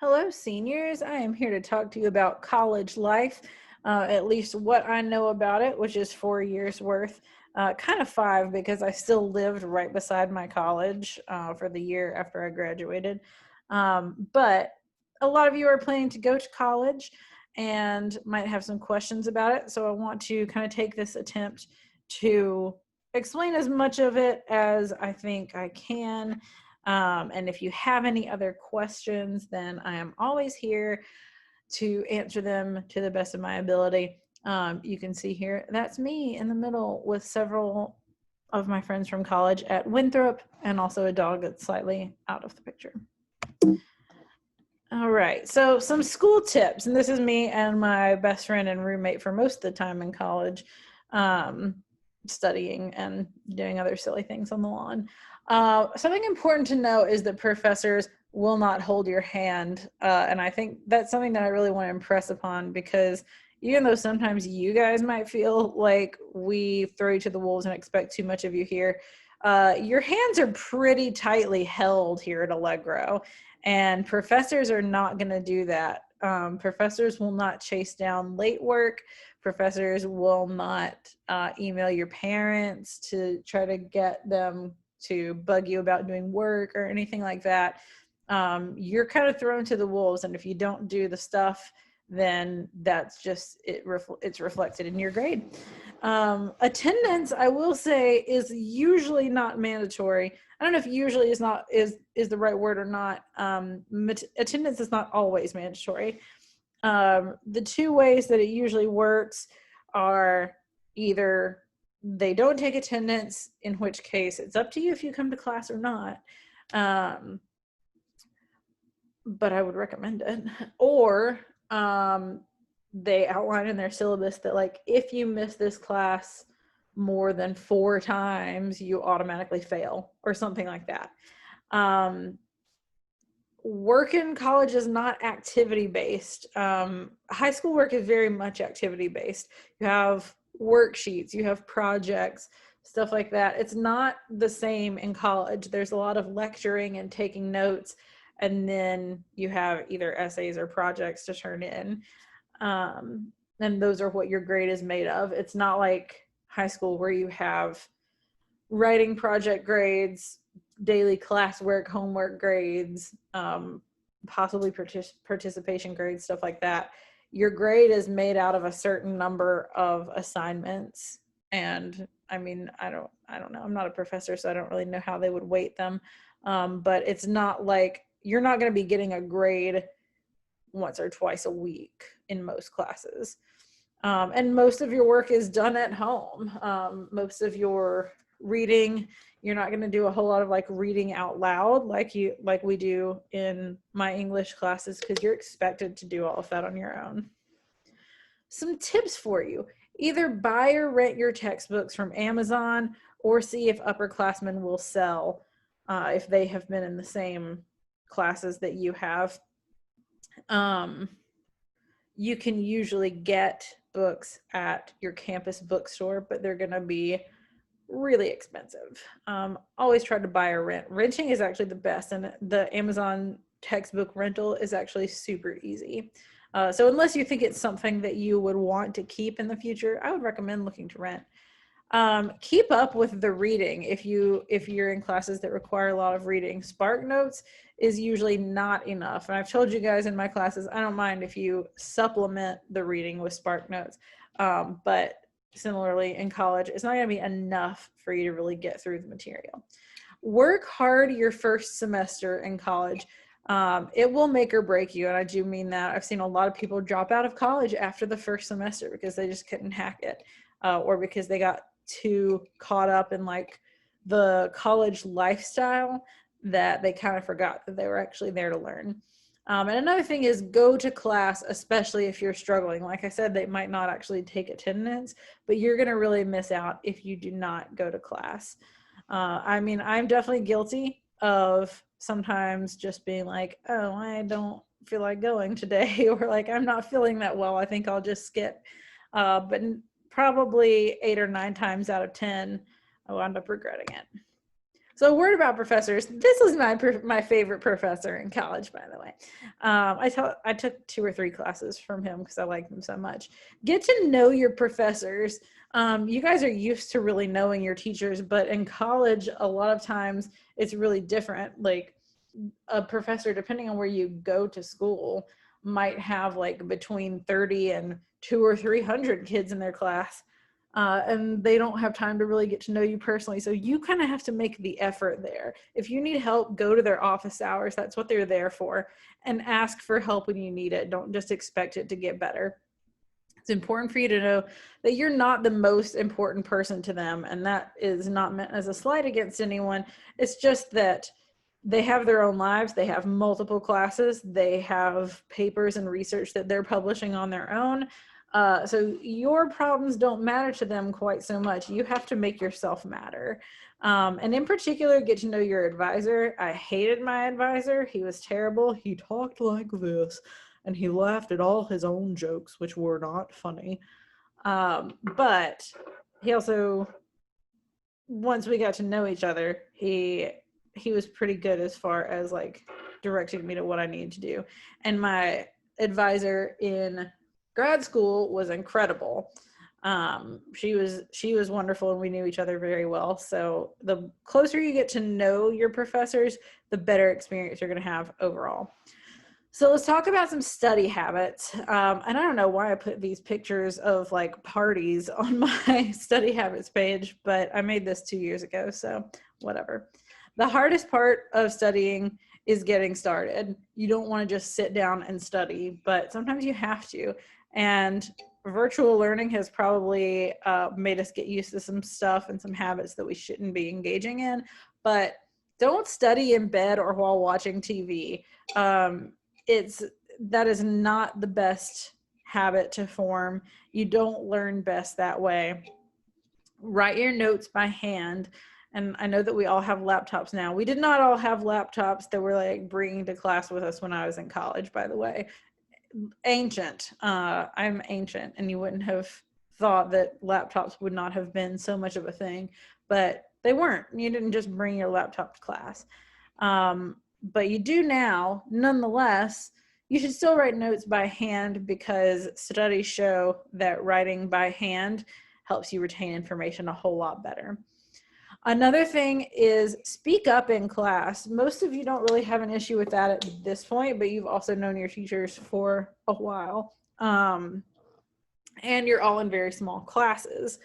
Hello, seniors. I am here to talk to you about college life, at least what I know about it, which is 4 years worth, kind of five because I still lived right beside my college for the year after I graduated. But a lot of you are planning to go to college and might have some questions about it. So I want to kind of take this attempt to explain as much of it as I think I can. And if you have any other questions, then I am always here to answer them to the best of my ability. You can see here, that's me in the middle with several of my friends from college at Winthrop, and also a dog that's slightly out of the picture. All right, so some school tips, and this is me and my best friend and roommate for most of the time in college, studying and doing other silly things on the lawn. Something important to know is that professors will not hold your hand, and I think that's something that I really want to impress upon, because even though sometimes you guys might feel like we throw you to the wolves and expect too much of you here, your hands are pretty tightly held here at Allegro, and professors are not going to do that. Professors will not chase down late work. Professors will not email your parents to try to get them to bug you about doing work or anything like that. You're kind of thrown to the wolves, and if you don't do the stuff, then that's just it's reflected in your grade. Attendance, I will say, is usually not mandatory. I don't know if usually is the right word or not. Attendance is not always mandatory. The two ways that it usually works are either they don't take attendance, in which case it's up to you if you come to class or not. But I would recommend it. Or they outline in their syllabus that, like, if you miss this class more than 4 times, you automatically fail, or something like that. Work in college is not activity based. High school work is very much activity based. You have worksheets, you have projects, stuff like that. It's not the same in college. There's a lot of lecturing and taking notes, and then you have either essays or projects to turn in. And those are what your grade is made of. It's not like high school where you have writing project grades, daily classwork, homework grades, possibly participation grades, stuff like that. Your grade is made out of a certain number of assignments. And I mean, I don't know. I'm not a professor, so I don't really know how they would weight them. But it's not like you're not going to be getting a grade once or twice a week in most classes. And most of your work is done at home. Most of your reading, you're not going to do a whole lot of like reading out loud like we do in my English classes, because you're expected to do all of that on your own. Some tips for you: either buy or rent your textbooks from Amazon, or see if upperclassmen will sell if they have been in the same classes that you have. You can usually get books at your campus bookstore, but they're going to be really expensive. Always try to buy or rent. Renting is actually the best, and the Amazon textbook rental is actually super easy. So unless you think it's something that you would want to keep in the future, I would recommend looking to rent. Keep up with the reading if you're in classes that require a lot of reading. SparkNotes is usually not enough, and I've told you guys in my classes, I don't mind if you supplement the reading with SparkNotes, but similarly in college, it's not going to be enough for you to really get through the material. Work hard your first semester in college. It will make or break you, and I do mean that. I've seen a lot of people drop out of college after the first semester because they just couldn't hack it, or because they got too caught up in like the college lifestyle that they kind of forgot that they were actually there to learn. And another thing is, go to class, especially if you're struggling. Like I said, they might not actually take attendance, but you're going to really miss out if you do not go to class. I mean, I'm definitely guilty of sometimes just being like, oh, I don't feel like going today, or like, I'm not feeling that well, I think I'll just skip. But probably 8 or 9 times out of 10, I wound up regretting it. So a word about professors. This was my favorite professor in college, by the way. I took 2 or 3 classes from him because I like them so much. Get to know your professors. You guys are used to really knowing your teachers, but in college, a lot of times it's really different. Like a professor, depending on where you go to school, might have like between 30 and 2 or 300 kids in their class. And they don't have time to really get to know you personally. So you kind of have to make the effort there. If you need help, go to their office hours. That's what they're there for. And ask for help when you need it. Don't just expect it to get better. It's important for you to know that you're not the most important person to them. And that is not meant as a slight against anyone. It's just that they have their own lives. They have multiple classes. They have papers and research that they're publishing on their own. So your problems don't matter to them quite so much. You have to make yourself matter. And in particular, get to know your advisor. I hated my advisor. He was terrible. He talked like this, and he laughed at all his own jokes, which were not funny. But he also, once we got to know each other, he was pretty good as far as like directing me to what I needed to do. And my advisor in grad school was incredible. She was wonderful, and we knew each other very well. So the closer you get to know your professors, the better experience you're going to have overall. So let's talk about some study habits. And I don't know why I put these pictures of like parties on my study habits page, but I made this 2 years ago, so whatever. The hardest part of studying is getting started. You don't want to just sit down and study, but sometimes you have to. And virtual learning has probably made us get used to some stuff and some habits that we shouldn't be engaging in. But don't study in bed or while watching TV. That is not the best habit to form. You don't learn best that way. Write your notes by hand. And I know that we all have laptops now. We did not all have laptops that were like bringing to class with us when I was in college, by the way. Ancient. I'm ancient, and you wouldn't have thought that laptops would not have been so much of a thing, but they weren't. You didn't just bring your laptop to class. But you do now. Nonetheless, you should still write notes by hand, because studies show that writing by hand helps you retain information a whole lot better. Another thing is speak up in class. Most of you don't really have an issue with that at this point, but you've also known your teachers for a while. And you're all in very small classes.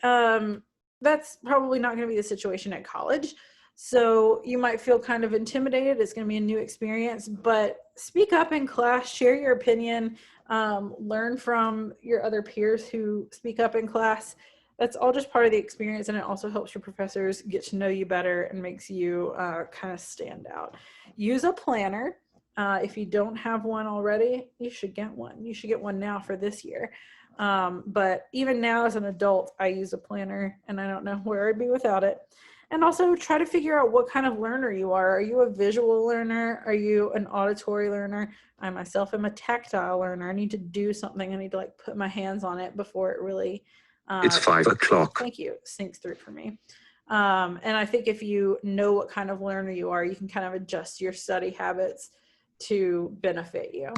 That's probably not going to be the situation at college. So you might feel kind of intimidated. It's going to be a new experience, but speak up in class, share your opinion, learn from your other peers who speak up in class. That's all just part of the experience, and it also helps your professors get to know you better and makes you kind of stand out. Use a planner. If you don't have one already, you should get one. You should get one now for this year. But even now as an adult, I use a planner, and I don't know where I'd be without it. And also try to figure out what kind of learner you are. Are you a visual learner? Are you an auditory learner? I myself am a tactile learner. I need to do something. I need to like put my hands on it before it really it's 5 o'clock. Thank you. Sinks through for me. And I think if you know what kind of learner you are, you can kind of adjust your study habits to benefit you.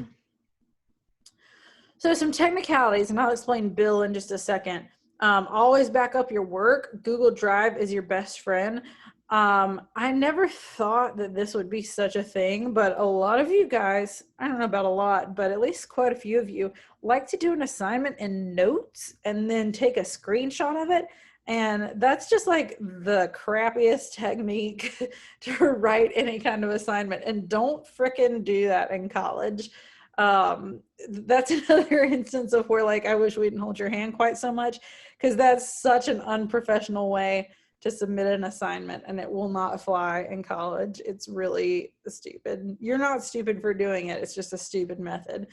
So some technicalities, and I'll explain Bill in just a second. Always back up your work. Google Drive is your best friend. I never thought that this would be such a thing, but a lot of you guys, I don't know about a lot, but at least quite a few of you like to do an assignment in Notes and then take a screenshot of it. And that's just like the crappiest technique to write any kind of assignment. And don't frickin' do that in college. That's another instance of where like I wish we didn't hold your hand quite so much, because that's such an unprofessional way to submit an assignment, and it will not fly in college. It's really stupid. You're not stupid for doing it. It's just a stupid method.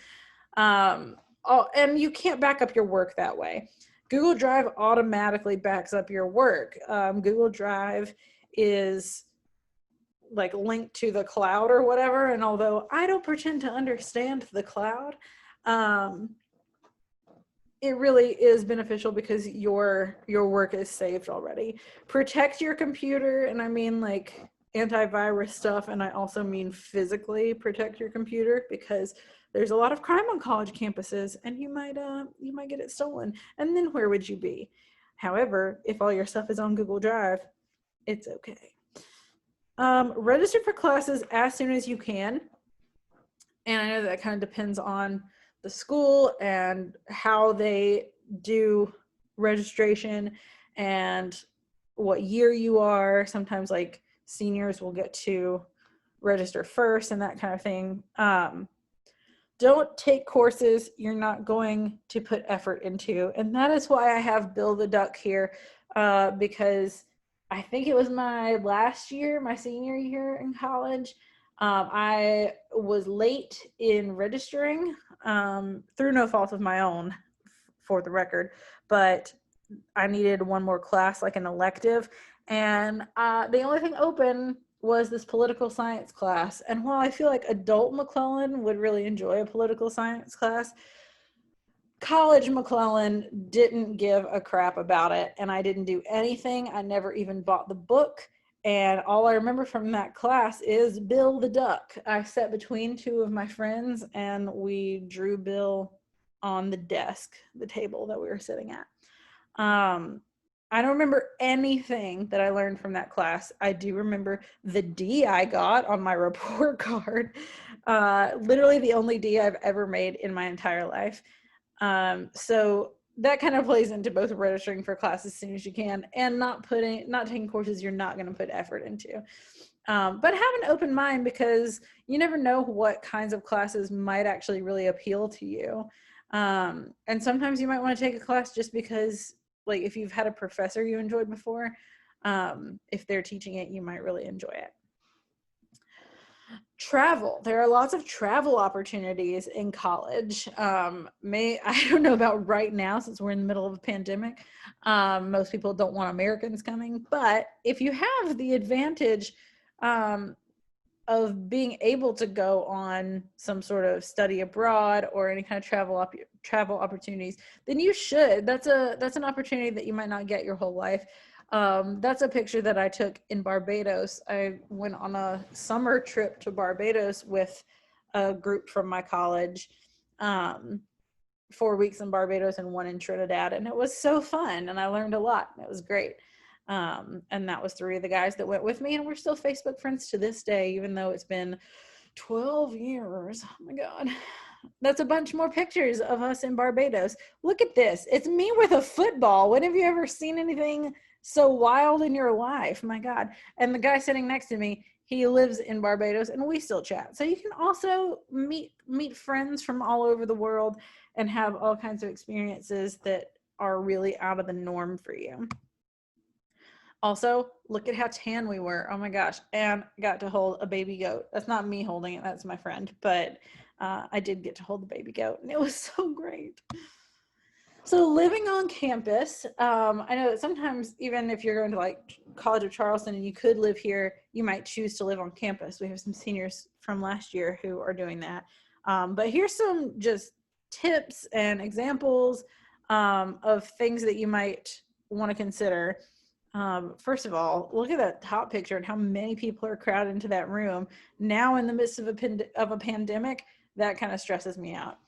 And you can't back up your work that way. Google Drive automatically backs up your work. Google Drive is like linked to the cloud or whatever. And although I don't pretend to understand the cloud, it really is beneficial because your work is saved already. Protect your computer, and I mean like antivirus stuff, and I also mean physically protect your computer, because there's a lot of crime on college campuses, and you might get it stolen, and then where would you be? However, if all your stuff is on Google Drive, it's okay. Register for classes as soon as you can, and I know that kind of depends on the school and how they do registration and what year you are. Sometimes like seniors will get to register first and that kind of thing. Don't take courses you're not going to put effort into. And that is why I have Bill the Duck here, because I think it was my last year, my senior year in college. I was late in registering, through no fault of my own, for the record, but I needed one more class, like an elective, and the only thing open was this political science class. And while I feel like adult McClellan would really enjoy a political science class, college McClellan didn't give a crap about it, and I didn't do anything. I never even bought the book. And all I remember from that class is Bill the Duck. I sat between two of my friends and we drew Bill on the desk, the table that we were sitting at. I don't remember anything that I learned from that class. I do remember the D I got on my report card. Literally the only D I've ever made in my entire life. So that kind of plays into both registering for class as soon as you can and not taking courses you're not going to put effort into. But have an open mind, because you never know what kinds of classes might actually really appeal to you. And sometimes you might want to take a class just because, like, if you've had a professor you enjoyed before, if they're teaching it, you might really enjoy it. Travel. There are lots of travel opportunities in college. I don't know about right now since we're in the middle of a pandemic. Most people don't want Americans coming, but if you have the advantage of being able to go on some sort of study abroad or any kind of travel opportunities, then you should. That's an opportunity that you might not get your whole life. That's a picture that I took in Barbados. I went on a summer trip to Barbados with a group from my college, 4 weeks in Barbados and 1 in Trinidad. And it was so fun. And I learned a lot. It was great. And that was 3 of the guys that went with me. And we're still Facebook friends to this day, even though it's been 12 years. Oh my God. That's a bunch more pictures of us in Barbados. Look at this. It's me with a football. When have you ever seen anything so wild in your life? My God. And the guy sitting next to me, he lives in Barbados and we still chat. So you can also meet friends from all over the world and have all kinds of experiences that are really out of the norm for you. Also, look at how tan we were. Oh my gosh. And I got to hold a baby goat. That's not me holding it. That's my friend. But I did get to hold the baby goat and it was so great. So living on campus, I know that sometimes even if you're going to like College of Charleston and you could live here, you might choose to live on campus. We have some seniors from last year who are doing that. But here's some just tips and examples of things that you might want to consider. First of all, look at that top picture and how many people are crowded into that room. Now in the midst of a pandemic, that kind of stresses me out.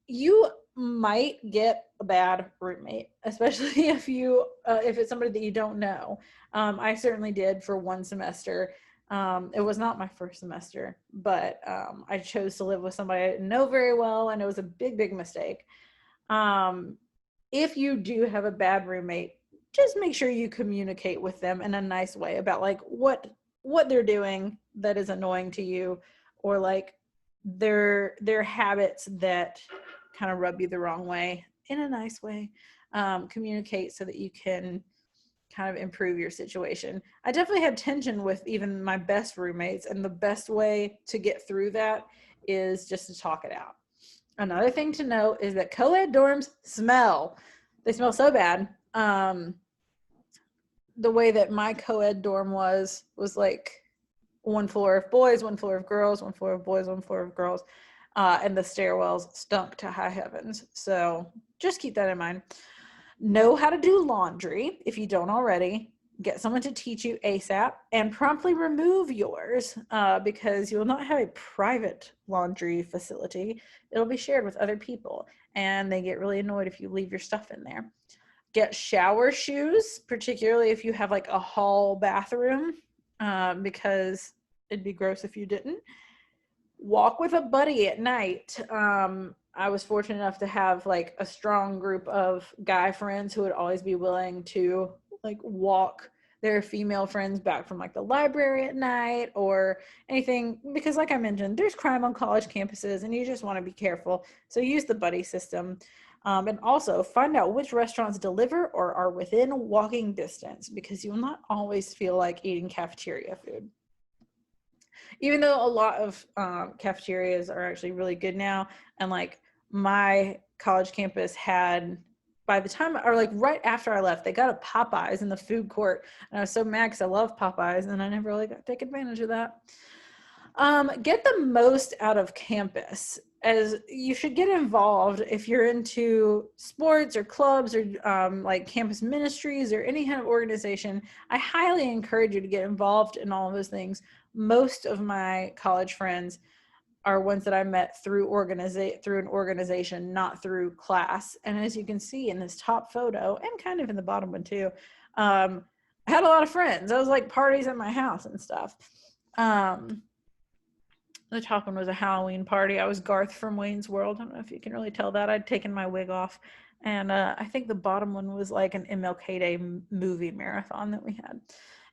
You might get a bad roommate, especially if it's somebody that you don't know. I certainly did for 1 semester. It was not my first semester, but I chose to live with somebody I didn't know very well, and it was a big, big mistake. If you do have a bad roommate, just make sure you communicate with them in a nice way about like what they're doing that is annoying to you, or like their habits that kind of rub you the wrong way in a nice way. Communicate so that you can kind of improve your situation. I definitely had tension with even my best roommates, and the best way to get through that is just to talk it out. Another thing to note is that co-ed dorms smell. They smell so bad. The way that my co-ed dorm was like 1 floor of boys, 1 floor of girls, 1 floor of boys, 1 floor of girls. and the stairwells stunk to high heavens. So just keep that in mind. Know how to do laundry if you don't already. Get someone to teach you ASAP, and promptly remove yours because you will not have a private laundry facility. It'll be shared with other people, and they get really annoyed if you leave your stuff in there. Get shower shoes, particularly if you have like a hall bathroom, because it'd be gross if you didn't. Walk with a buddy at night. I was fortunate enough to have like a strong group of guy friends who would always be willing to like walk their female friends back from like the library at night or anything, because like I mentioned, there's crime on college campuses and you just want to be careful. So use the buddy system. And also find out which restaurants deliver or are within walking distance, because you will not always feel like eating cafeteria food. Even though a lot of cafeterias are actually really good now, and like my college campus had, by the time, or like right after I left, they got a Popeyes in the food court, and I was so mad because I love Popeyes and I never really got to take advantage of that. Get the most out of campus, as you should get involved if you're into sports or clubs or like campus ministries or any kind of organization. I highly encourage you to get involved in all of those things. Most of my college friends are ones that I met through an organization, not through class. And as you can see in this top photo, and kind of in the bottom one too, I had a lot of friends. I was like parties at my house and stuff. The top one was a Halloween party. I was Garth from Wayne's World. I don't know if you can really tell that. I'd taken my wig off. And I think the bottom one was like an MLK Day movie marathon that we had.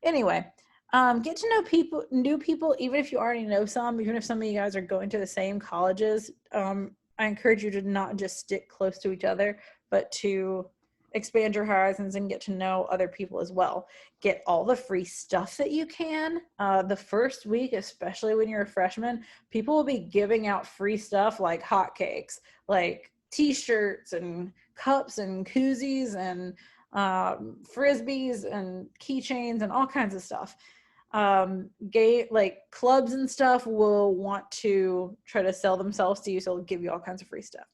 Anyway, get to know new people, even if you already know some, even if some of you guys are going to the same colleges. I encourage you to not just stick close to each other, but to expand your horizons and get to know other people as well. Get all the free stuff that you can. The first week, especially when you're a freshman, people will be giving out free stuff like hotcakes, like t-shirts and cups and koozies and frisbees and keychains and all kinds of stuff. Gay like clubs and stuff will want to try to sell themselves to you, so they'll give you all kinds of free stuff.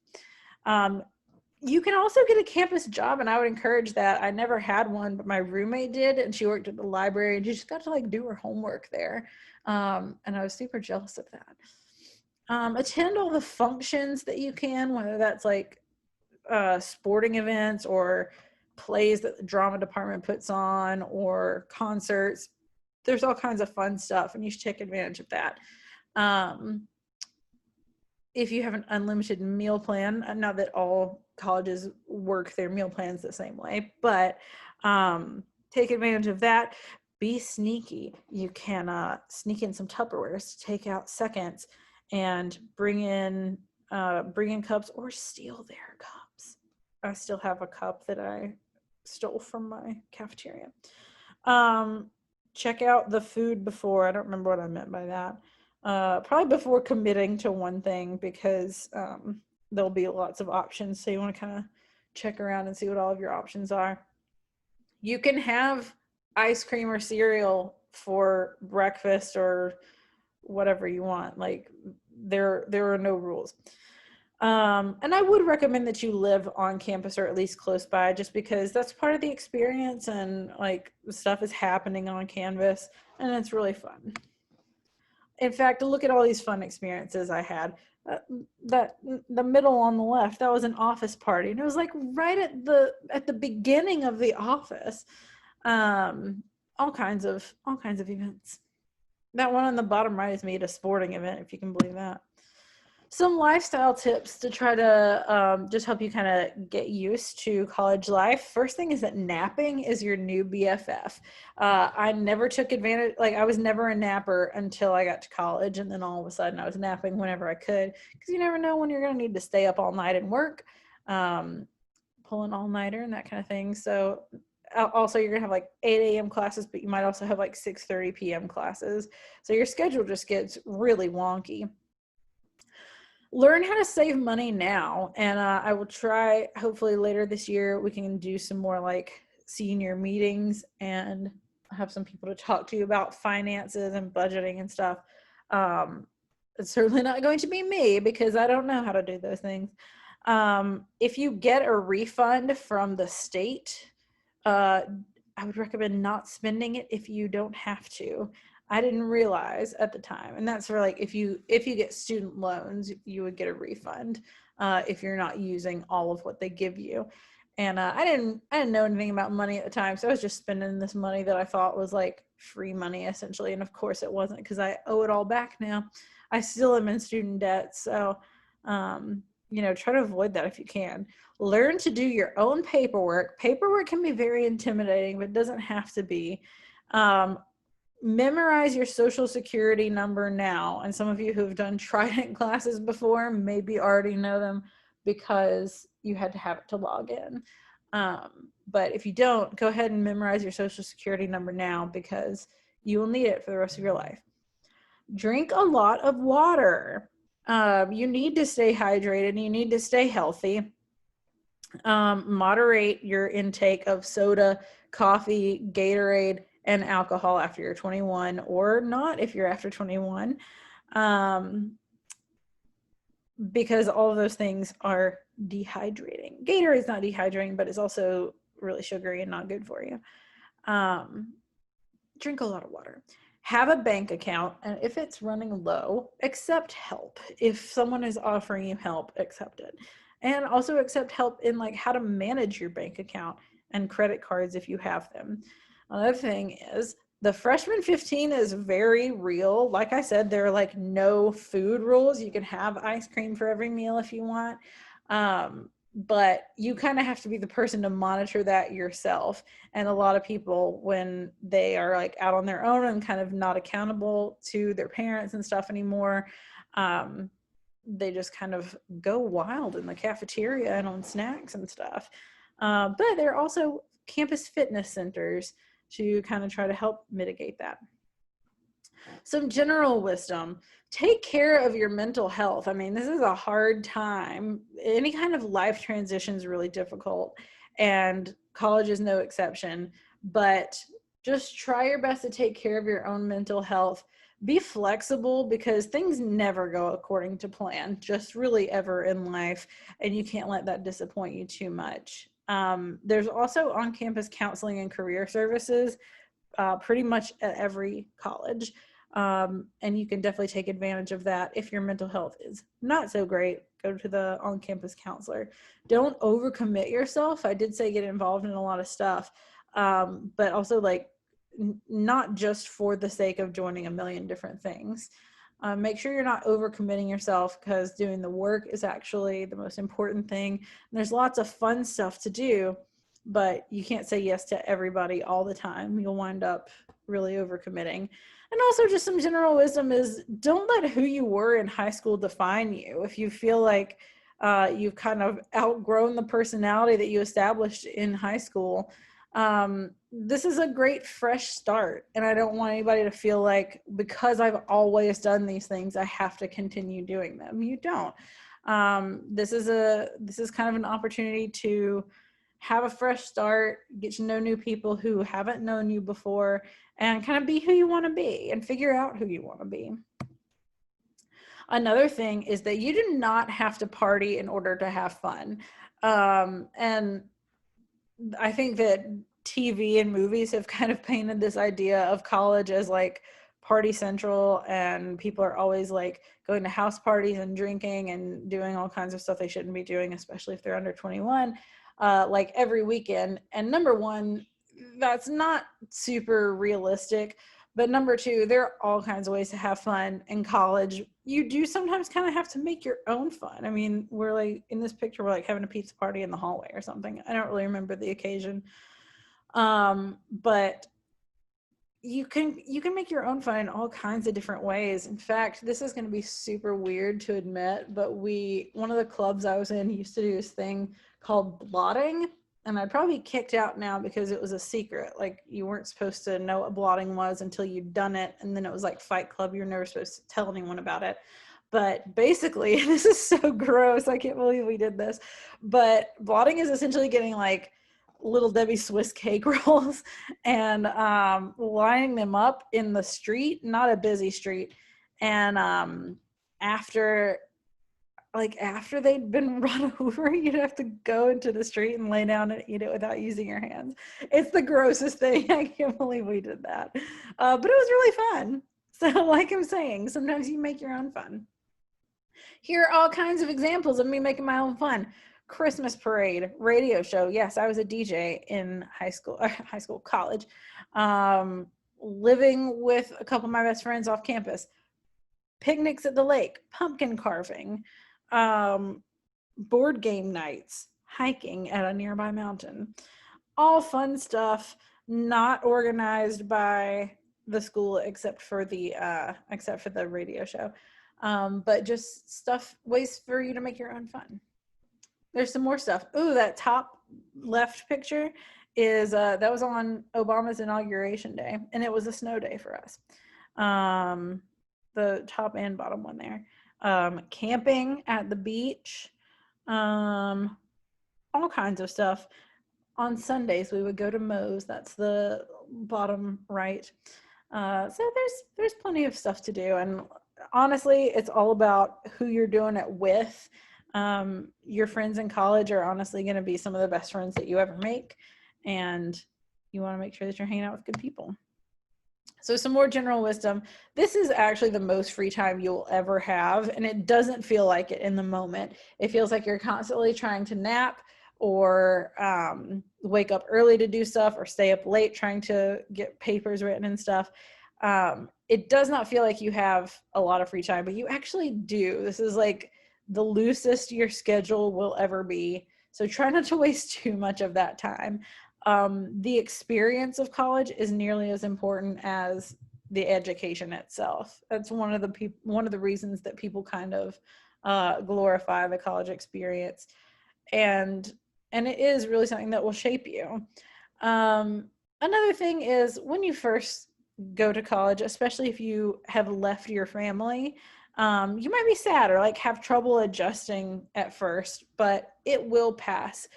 You can also get a campus job, and I would encourage that. I never had one, but my roommate did, and she worked at the library, and she just got to like do her homework there. And I was super jealous of that. Attend all the functions that you can, whether that's like sporting events or plays that the drama department puts on or concerts. There's all kinds of fun stuff, and you should take advantage of that. If you have an unlimited meal plan, not that all colleges work their meal plans the same way, but take advantage of that. Be sneaky. You can sneak in some Tupperwares to take out seconds and bring in cups or steal their cups. I still have a cup that I stole from my cafeteria. Check out the food before. I don't remember what I meant by that. Probably before committing to one thing, because there'll be lots of options. So you want to kind of check around and see what all of your options are. You can have ice cream or cereal for breakfast or whatever you want. Like there are no rules. And I would recommend that you live on campus or at least close by, just because that's part of the experience, and like stuff is happening on campus and it's really fun. In fact, look at all these fun experiences I had. The middle on the left, that was an office party, and it was like right at the beginning of the office. All kinds of events. That one on the bottom right is me at a sporting event, if you can believe that. Some lifestyle tips to try to just help you kind of get used to college life. First thing is that napping is your new BFF. I never took advantage, like I was never a napper until I got to college, and then all of a sudden I was napping whenever I could, because you never know when you're going to need to stay up all night and work, pull an all-nighter and that kind of thing. So also you're going to have like 8 a.m. classes, but you might also have like 6:30 p.m. classes. So your schedule just gets really wonky. Learn how to save money now, and I will try, hopefully later this year we can do some more like senior meetings and have some people to talk to you about finances and budgeting and stuff. It's certainly not going to be me because I don't know how to do those things. If you get a refund from the state, I would recommend not spending it if you don't have to. I didn't realize at the time, and that's for like if you get student loans, you would get a refund if you're not using all of what they give you. And I didn't know anything about money at the time, so I was just spending this money that I thought was like free money essentially, and of course it wasn't because I owe it all back now. I still am in student debt, so try to avoid that if you can. Learn to do your own paperwork. Paperwork can be very intimidating, but it doesn't have to be. Memorize your social security number now. And some of you who've done Trident classes before maybe already know them because you had to have it to log in. But if you don't, go ahead and memorize your social security number now because you will need it for the rest of your life. Drink a lot of water. You need to stay hydrated. You need to stay healthy. Moderate your intake of soda, coffee, Gatorade, and alcohol after you're 21, or not if you're after 21, because all of those things are dehydrating. Gatorade is not dehydrating, but it's also really sugary and not good for you. Drink a lot of water. Have a bank account, and if it's running low, accept help. If someone is offering you help, accept it. And also accept help in like how to manage your bank account and credit cards if you have them. Another thing is the freshman 15 is very real. Like I said, there are like no food rules. You can have ice cream for every meal if you want. But you kind of have to be the person to monitor that yourself. And a lot of people, when they are like out on their own and kind of not accountable to their parents and stuff anymore, they just kind of go wild in the cafeteria and on snacks and stuff. But there are also campus fitness centers to kind of try to help mitigate that. Some general wisdom: take care of your mental health. I mean, this is a hard time. Any kind of life transition is really difficult, and college is no exception. But just try your best to take care of your own mental health. Be flexible because things never go according to plan, just really ever in life, and you can't let that disappoint you too much. There's also on-campus counseling and career services pretty much at every college. And you can definitely take advantage of that. If your mental health is not so great, go to the on-campus counselor. Don't overcommit yourself. I did say get involved in a lot of stuff, but also like not just for the sake of joining a million different things. Make sure you're not overcommitting yourself because doing the work is actually the most important thing. And there's lots of fun stuff to do, but you can't say yes to everybody all the time. You'll wind up really overcommitting. And also just some general wisdom is don't let who you were in high school define you. If you feel like you've kind of outgrown the personality that you established in high school, this is a great fresh start. And I don't want anybody to feel like because I've always done these things, I have to continue doing them. You don't. This is kind of an opportunity to have a fresh start, get to know new people who haven't known you before, and kind of be who you want to be and figure out who you want to be. Another thing is that you do not have to party in order to have fun. And I think that TV and movies have kind of painted this idea of college as like party central, and people are always like going to house parties and drinking and doing all kinds of stuff they shouldn't be doing, especially if they're under 21, like every weekend. And number one, that's not super realistic. But number two, there are all kinds of ways to have fun in college. You do sometimes kind of have to make your own fun. I mean, we're like in this picture, we're like having a pizza party in the hallway or something. I don't really remember the occasion. But you can make your own fun in all kinds of different ways. In fact, this is going to be super weird to admit, but one of the clubs I was in used to do this thing called blotting. And I'd probably be kicked out now because it was a secret. Like you weren't supposed to know what blotting was until you'd done it. And then it was like Fight Club. You're never supposed to tell anyone about it. But basically, this is so gross. I can't believe we did this. But blotting is essentially getting like Little Debbie Swiss cake rolls and lining them up in the street, not a busy street, and after they'd been run over, you'd have to go into the street and lay down and eat it without using your hands. It's the grossest thing. I can't believe we did that. But it was really fun. So like I'm saying, sometimes you make your own fun. Here are all kinds of examples of me making my own fun. Christmas parade, radio show. Yes, I was a DJ in college. Living with a couple of my best friends off campus. Picnics at the lake, pumpkin carving, board game nights, hiking at a nearby mountain. All fun stuff, not organized by the school except for the radio show. But just ways for you to make your own fun. There's some more stuff. Ooh, that top left picture is that was on Obama's inauguration day, and it was a snow day for us. The top and bottom one there. Camping at the beach, all kinds of stuff. On Sundays, we would go to Moe's. That's the bottom right. So there's plenty of stuff to do. And honestly, it's all about who you're doing it with. Your friends in college are honestly going to be some of the best friends that you ever make. And you want to make sure that you're hanging out with good people. So some more general wisdom. This is actually the most free time you'll ever have, and it doesn't feel like it in the moment. It feels like you're constantly trying to nap or wake up early to do stuff or stay up late trying to get papers written and stuff. It does not feel like you have a lot of free time, but you actually do. This is like the loosest your schedule will ever be. So try not to waste too much of that time. The experience of college is nearly as important as the education itself. That's one of the reasons that people kind of glorify the college experience, and it is really something that will shape you. Another thing is when you first go to college, especially if you have left your family, you might be sad or like have trouble adjusting at first, but it will pass.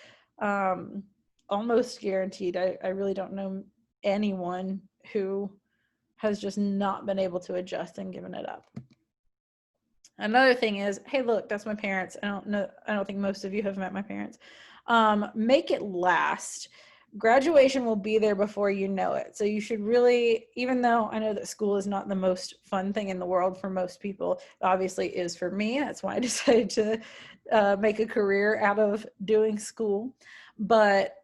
Almost guaranteed. I really don't know anyone who has just not been able to adjust and given it up. Another thing is, hey, look, that's my parents. I don't think most of you have met my parents. Make it last. Graduation will be there before you know it. So you should really, even though I know that school is not the most fun thing in the world for most people, it obviously is for me. That's why I decided to make a career out of doing school. But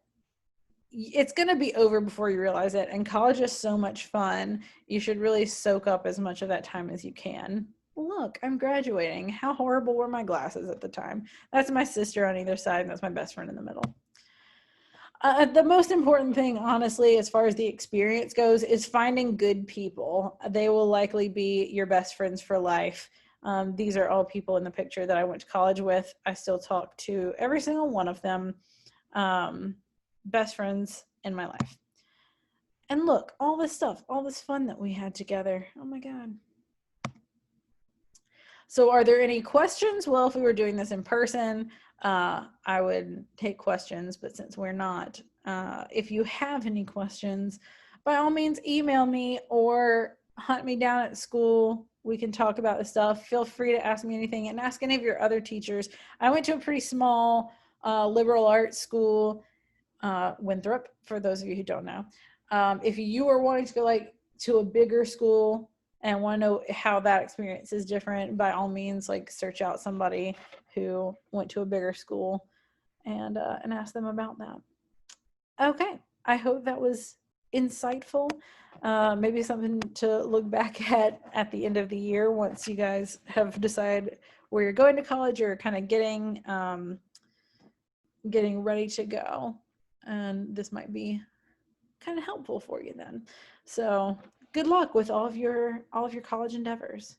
it's going to be over before you realize it. And college is so much fun. You should really soak up as much of that time as you can. Look, I'm graduating. How horrible were my glasses at the time? That's my sister on either side, and that's my best friend in the middle. The most important thing, honestly, as far as the experience goes, is finding good people. They will likely be your best friends for life. These are all people in the picture that I went to college with. I still talk to every single one of them. Best friends in my life. And look, all this stuff, all this fun that we had together. Oh my God. So are there any questions? Well, if we were doing this in person, I would take questions, but since we're not, if you have any questions, by all means, email me or hunt me down at school. We can talk about this stuff. Feel free to ask me anything and ask any of your other teachers. I went to a pretty small liberal arts school, Winthrop, for those of you who don't know. If you are wanting to go to a bigger school and want to know how that experience is different, by all means, search out somebody who went to a bigger school and ask them about that. Okay, I hope that was insightful. Maybe something to look back at the end of the year once you guys have decided where you're going to college or kind of getting ready to go. And this might be kind of helpful for you then. So good luck with all of your college endeavors.